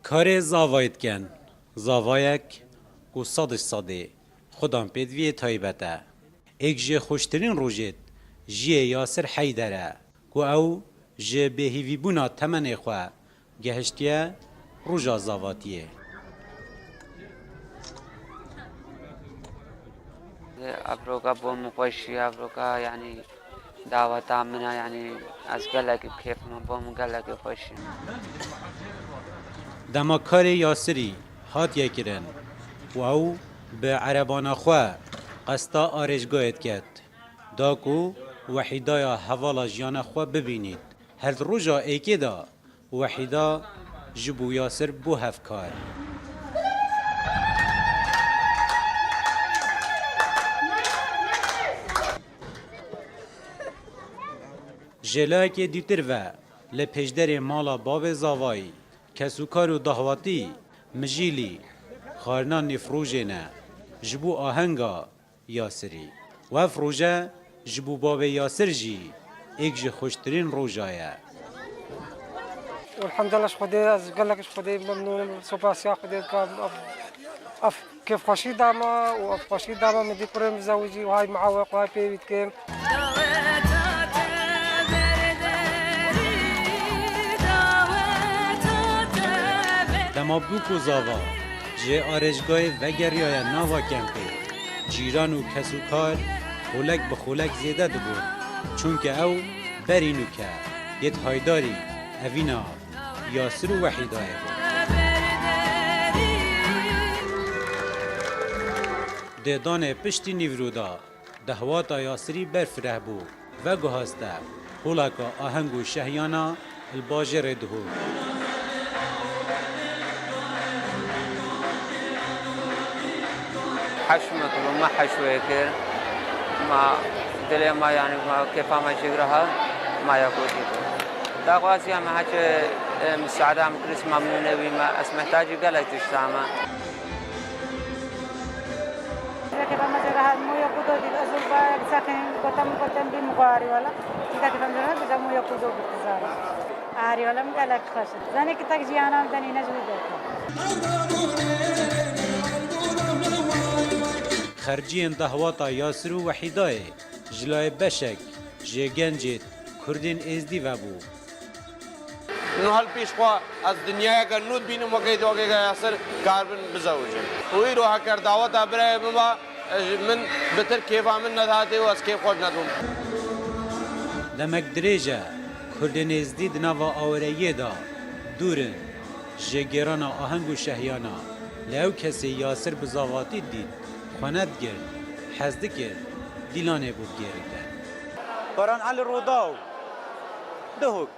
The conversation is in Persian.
کار زاوایت کن زاوایک و صادش صادی خودم پیدوی تایبته ایک جه خوشترین روژت جه یاسر حیدره و او جه بهیوی بونا تمنی خواه گهشتیه روژا زاواتیه أبروكا بوم خوشي أبروكا يعني دعوة عمنا يعني أسقلك بكيف ما بوم قلك خوشي دما کار یاسری هات یکرن و او به عربان خواه قستا آرشگاهت کد داکو وحیدایا حوالا جیان خواه ببینید هر روژا ایکی دا وحیدا جبو یاسر بو هفکار جلای که دیتر و لپجدر مالا باب زاوایی کسوکار و دهواتی مجیلی خارنان نفروژنه جبو آهنگا یاسری و فروژه جبو باب یاسر جی ایک جی خوشترین روژایه والحمد لله خدي از قال لك خدي ممنون سوباسيا خدي اف كيف خوشي داما واف خوشي داما مدي بريم زوجي وهاي معاوق وهاي بيبيت كيم دما بوکو زاوا جه آرشگاه وگریای ناوا کمپی جیران و کسوکار خولک به خولک زیده دبون چونکه او برینو که یت هایداری اوینا یاسر و وحیدای بود دیدان پشتی نیورودا دهواتا یاسری برفره بو و گهاسته خولکا آهنگ و شهیانا الباجر دهو حشمك وما حشويك ما دلي ما يعني ما كيف ما شجرها ما يقول دا قاسي ما حكي مساعدة مكرس ممنونة بما اسمحتاج قالت تشتامه كيف ما شجرها مو يقودو دي أزول بايك ساكن قطم بمقاري ولا كذا كيف ما شجرها كذا مو يقودو بتزاري آري ولا مقالك خشت زاني كتاك جيانا مدني نجودك خرجین دهواتا یاسر و وحیدای جلای بشک جگنجید کردین ازدی و بو انه هالبيش خوا از دنیا کا نود بینم وقت وقت یاسر کاربن بزوجه وی روح کر دعوت برای ما من بتر کیفا من نداده و از کیف خود ندوم دمک دریجه کردین ازدی دنوا آوریه دا دورن جگرانا آهنگ و شهیانا لو کسی یاسر بزاواتی دید خواند گرد حزد کرد دیلانه بود گرده بران على الروداو دهوك